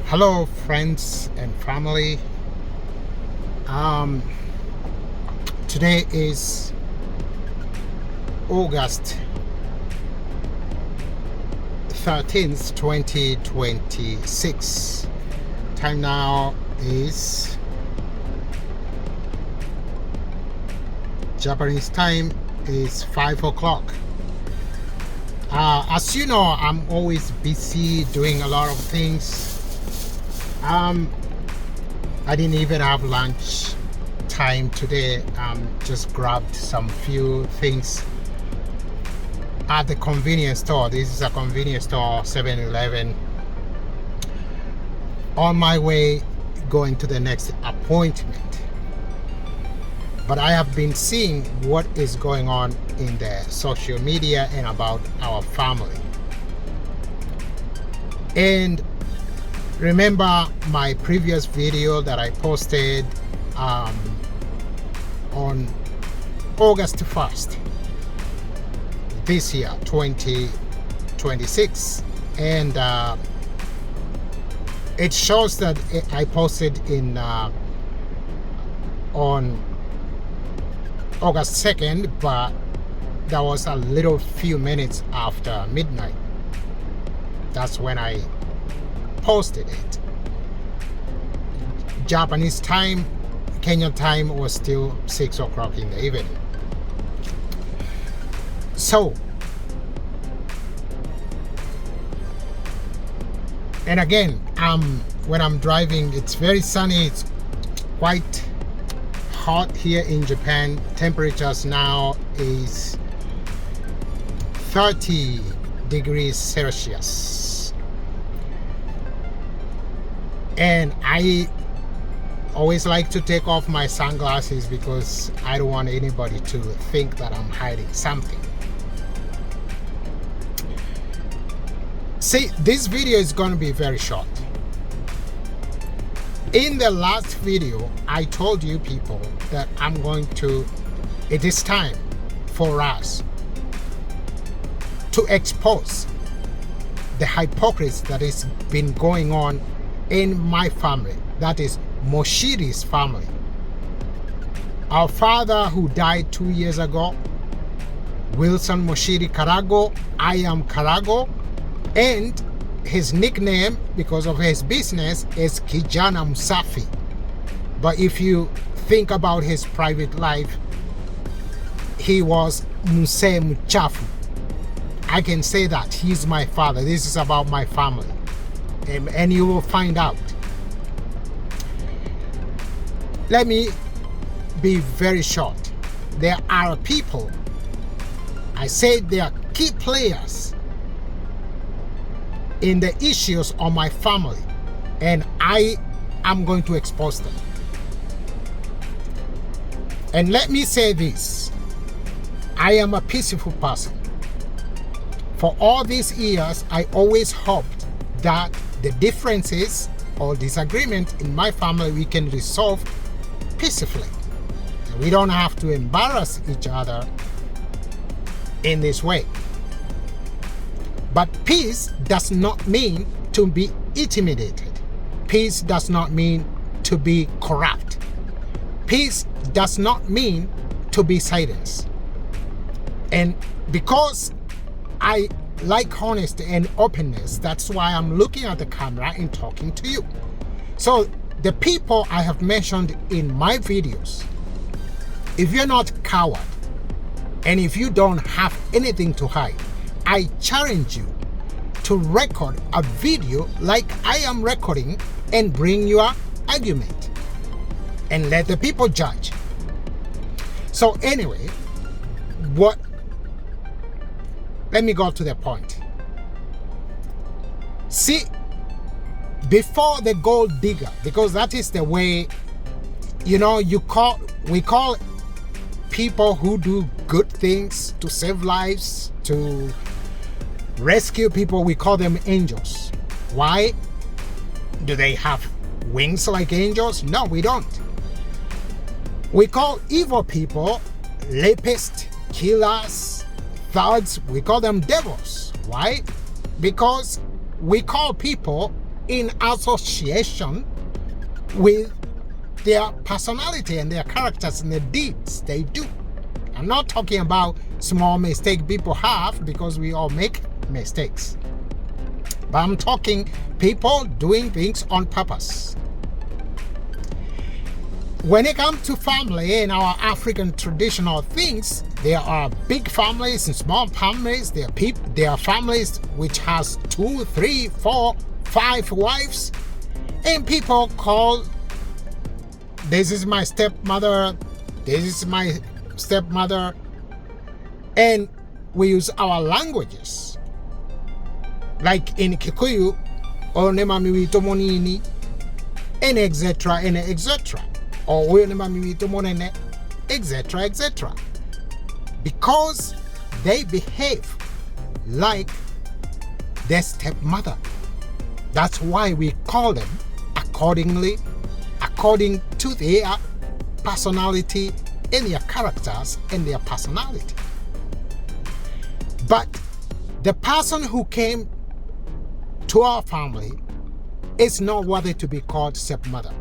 Hello, friends and family. Today is August 13th, 2026. Time now is Japanese time is 5 o'clock. As you know, I'm always busy doing a lot of things. I didn't even have lunch time today. Just grabbed some few things at the convenience store. This is a convenience store, 7-Eleven. On my way going to the next appointment. But I have been seeing what is going on in the social media and about our family. And remember my previous video that I posted on August 1st this year, 2026, and it shows that I posted on August 2nd, but that was a little few minutes after midnight. That's when I posted it. Japanese time, Kenyan time was still 6 o'clock in the evening. So, and again, when I'm driving, it's very sunny. It's quite hot here in Japan. Temperatures now is 30 degrees Celsius. And I always like to take off my sunglasses because I don't want anybody to think that I'm hiding something. See, this video is going to be very short. In the last video, I told you people that it is time for us to expose the hypocrisy that has been going on in my family, that is Muchiri's family. Our father, who died 2 years ago, Wilson Muchiri Karago, I am Karago, and his nickname, because of his business, is Kijana Musafi. But if you think about his private life, he was Muse Muchafu. I can say that he's my father. This is about my family. And you will find out. Let me be very short. There are people, I said they are key players in the issues of my family, and I am going to expose them. And let me say this, I am a peaceful person. For all these years, I always hoped that the differences or disagreement in my family we can resolve peacefully. We don't have to embarrass each other in this way. But peace does not mean to be intimidated. Peace does not mean to be corrupt. Peace does not mean to be silenced. And because I like honesty and openness, that's why I'm looking at the camera and talking to you. So the people I have mentioned in my videos, if you're not coward and if you don't have anything to hide, I challenge you to record a video like I am recording and bring your argument and let the people judge. So anyway, let me go to the point. See, before the gold digger, because that is the way, we call people who do good things to save lives, to rescue people, we call them angels. Why? Do they have wings like angels? No, we don't. We call evil people rapists, killers, thugs, we call them devils. Why? Because we call people in association with their personality and their characters and the deeds they do. I'm not talking about small mistakes people have, because we all make mistakes. But I'm talking people doing things on purpose. When it comes to family and our African traditional things, there are big families and small families. There are families which has 2, 3, 4, 5 wives, and people call, this is my stepmother, this is my stepmother, and we use our languages. Like in Kikuyu, and etc. and etc. Or etc. etc. Because they behave like their stepmother. That's why we call them according to their personality and their characters and their personality. But the person who came to our family is not worthy to be called stepmother.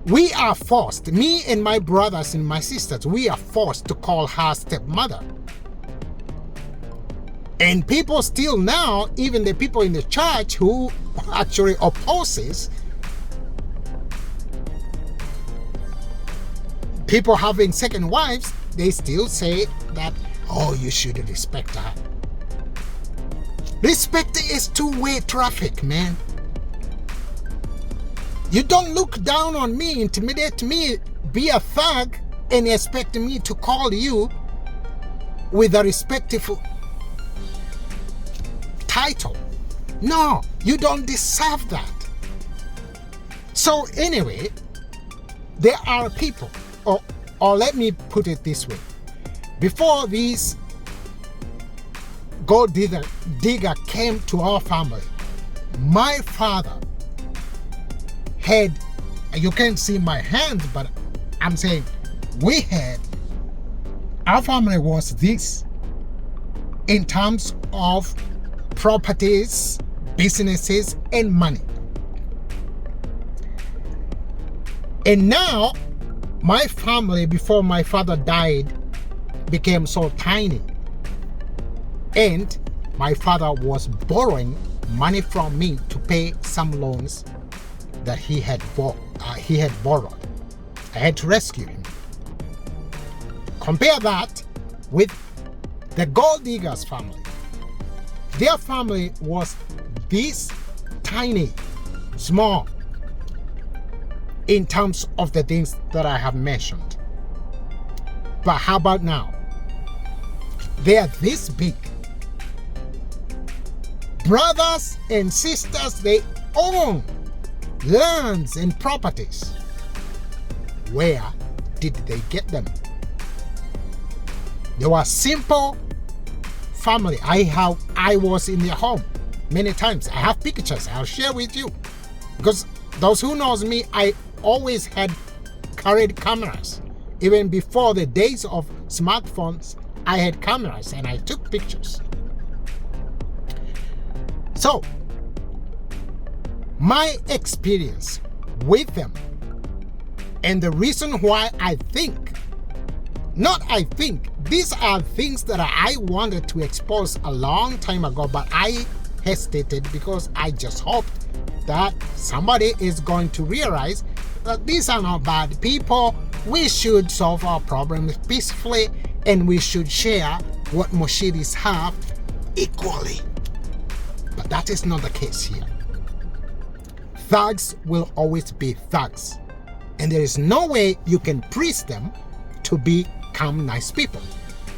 We are forced, me and my brothers and my sisters, we are forced to call her stepmother. And people still now, even the people in the church who actually opposes people having second wives, they still say that, oh, you should respect her. Respect is two-way traffic, man. You don't look down on me, intimidate me, be a thug, and expect me to call you with a respectful title. No, you don't deserve that. So anyway, there are people, or let me put it this way. Before these gold digger came to our family, my father had, you can't see my hands, but I'm saying our family was this in terms of properties, businesses, and money. And now, my family, before my father died, became so tiny. And my father was borrowing money from me to pay some loans that he had borrowed. I had to rescue him. Compare that with the Gold Diggers family. Their family was this tiny, small, in terms of the things that I have mentioned. But how about now? They are this big. Brothers and sisters, they own lands and properties. Where did they get them? They were simple family. I was in their home many times. I have pictures I'll share with you, because those who knows me, I always had carried cameras. Even before the days of smartphones, I had cameras and I took pictures. So my experience with them, and the reason why these are things that I wanted to expose a long time ago, but I hesitated because I just hoped that somebody is going to realize that these are not bad people. We should solve our problems peacefully, and we should share what Mushiris have equally. But that is not the case here. Thugs will always be thugs, and there is no way you can praise them to become nice people.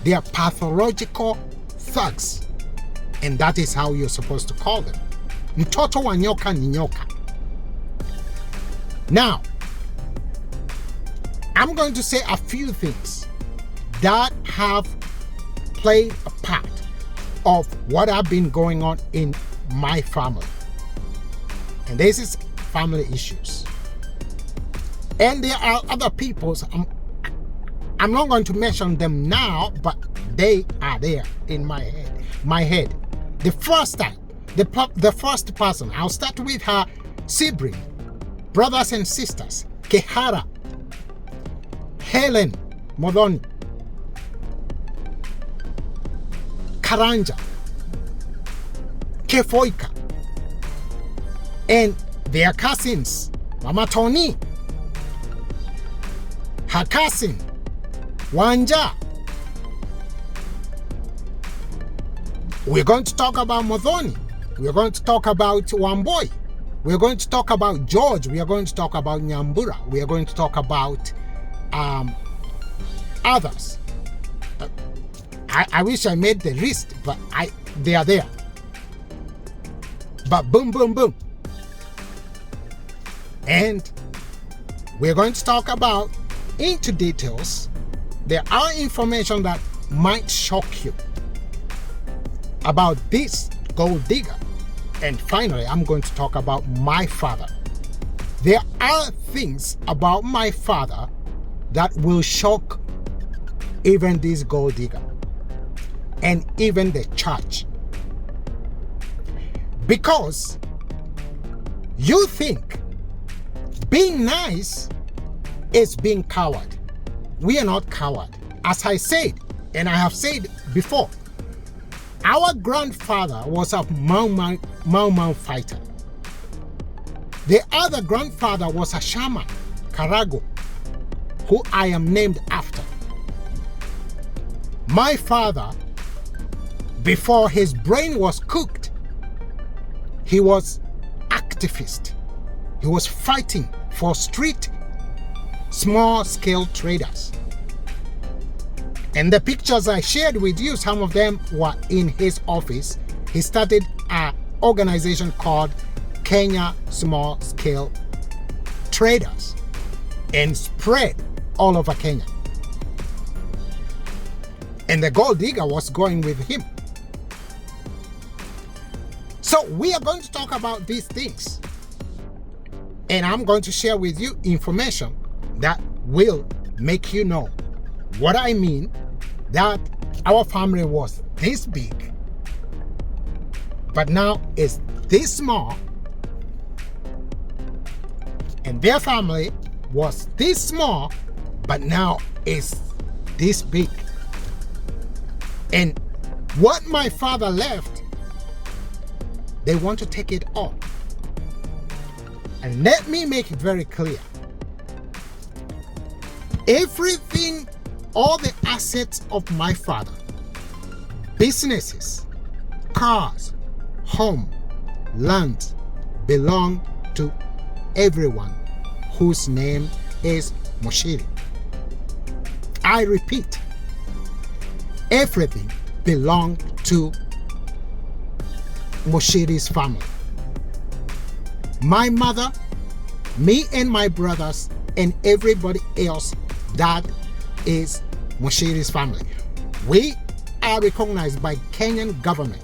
They are pathological thugs, and that is how you're supposed to call them. Mtoto wa nyoka ni nyoka. Now, I'm going to say a few things that have played a part of what have been going on in my family. And this is family issues. And there are other people's, I'm not going to mention them now, but they are there in my head. The first time, the first person, I'll start with her sibling, brothers and sisters, Kehara, Helen Modoni, Karanja, Kefoika, and their cousins, Mama Tony, her cousin, Wanja. We're going to talk about Modoni. We're going to talk about Wamboi. We're going to talk about George. We are going to talk about Nyambura. We are going to talk about others. I wish I made the list, but they are there. But boom, boom, boom. And we're going to talk about, into details, there are information that might shock you about this gold digger. And finally, I'm going to talk about my father. There are things about my father that will shock even this gold digger and even the church. Because you think being nice is being coward. We are not coward. As I said, and I have said before, our grandfather was a Mau Mau fighter. The other grandfather was a shaman, Karago, who I am named after. My father, before his brain was cooked, he was activist. He was fighting for street, small-scale traders. And the pictures I shared with you, some of them were in his office. He started an organization called Kenya Small Scale Traders and spread all over Kenya. And the gold digger was going with him. So we are going to talk about these things. And I'm going to share with you information that will make you know what I mean, that our family was this big, but now it's this small, and their family was this small, but now it's this big. And what my father left, they want to take it all. And let me make it very clear. Everything, all the assets of my father, businesses, cars, home, land, belong to everyone whose name is Muchiri. I repeat, everything belonged to Muchiri's family. My mother, me and my brothers, and everybody else that is Muchiri's family. We are recognized by Kenyan government.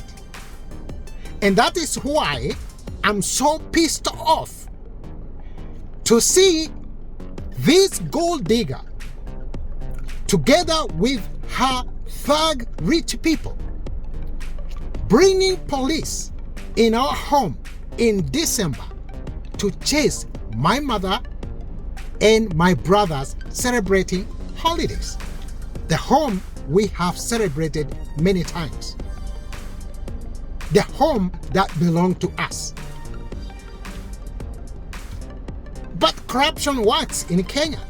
And that is why I'm so pissed off to see this gold digger together with her thug rich people bringing police in our home in December to chase my mother and my brothers celebrating holidays. The home we have celebrated many times. The home that belonged to us. But corruption works in Kenya.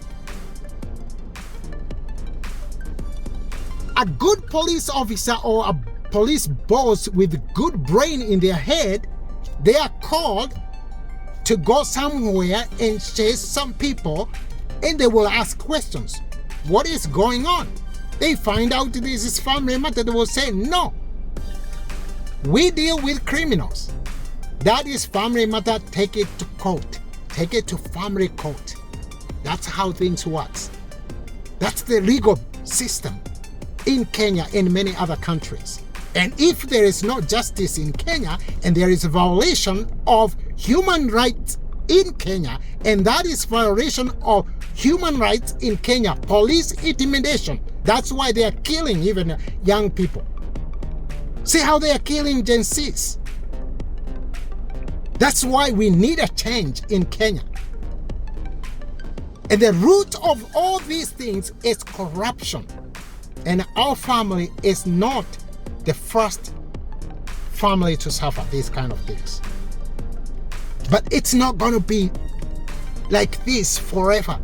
A good police officer or a police boss with good brain in their head, they are called to go somewhere and chase some people, and they will ask questions. What is going on? They find out this is family matter, they will say, no. We deal with criminals. That is family matter, take it to court. Take it to family court. That's how things work. That's the legal system in Kenya and many other countries. And if there is no justice in Kenya and there is a violation of human rights in Kenya, and that is violation of human rights in Kenya, police intimidation. That's why they are killing even young people. See how they are killing Gen Zs. That's why we need a change in Kenya. And the root of all these things is corruption. And our family is not the first family to suffer these kind of things. But it's not going to be like this forever.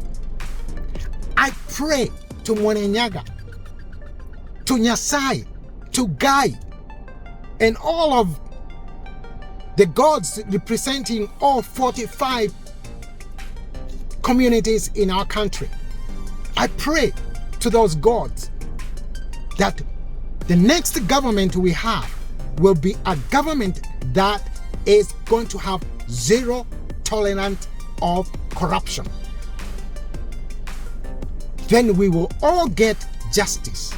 I pray to Mwenenyaga, to Nyasai, to Guy, and all of the gods representing all 45 communities in our country. I pray to those gods that the next government we have will be a government that is going to have zero tolerance of corruption. Then we will all get justice.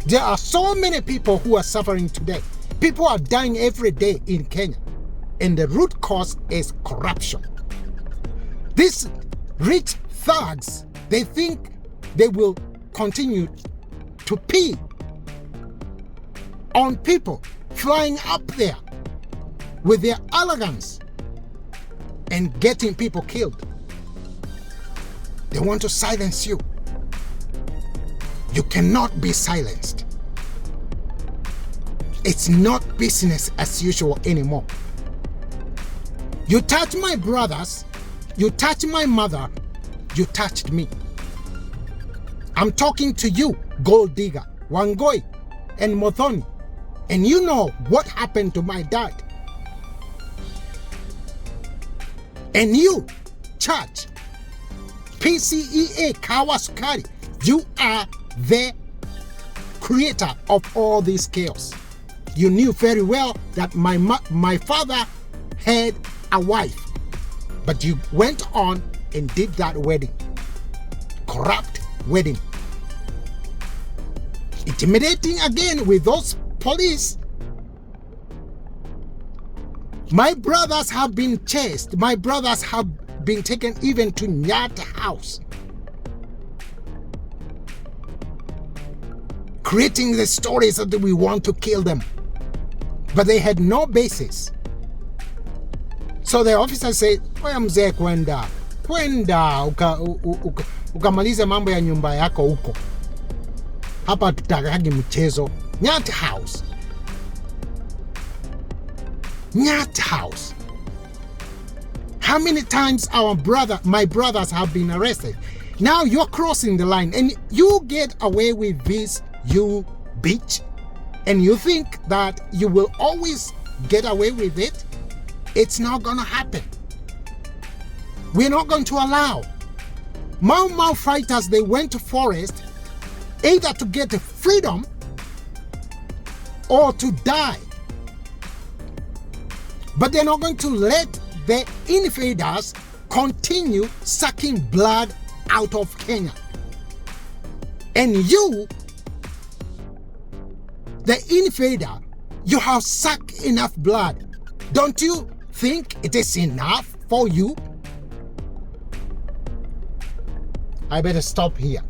There are so many people who are suffering today. People are dying every day in Kenya, and the root cause is corruption. These rich thugs, they think they will continue to pee on people flying up there with their arrogance and getting people killed. They want to silence you. You cannot be silenced. It's not business as usual anymore. You touch my brothers, you touch my mother, you touched me. I'm talking to you, Gold Digger, Wangoi, and Mothoni, and you know what happened to my dad. And you, church, PCEA Kawasukari, you are the creator of all this chaos. You knew very well that my father had a wife, but you went on and did that wedding. Corrupt wedding. Intimidating again with those police. My brothers have been chased. My brothers have been taken even to Nyata house. Creating the stories that we want to kill them. But they had no basis. So the officer said, "Wewe mzee kwenda ukamalize mambo ya nyumba yako huko. Hapa tutakagi mchezo. Nyata house. Nyata house." How many times my brothers have been arrested? Now you're crossing the line and you get away with this, you bitch. And you think that you will always get away with it? It's not gonna happen. We're not going to allow. Mau Mau fighters, they went to forest either to get freedom or to die. But they're not going to let the invaders continue sucking blood out of Kenya. And you, the invader, you have sucked enough blood. Don't you think it is enough for you? I better stop here.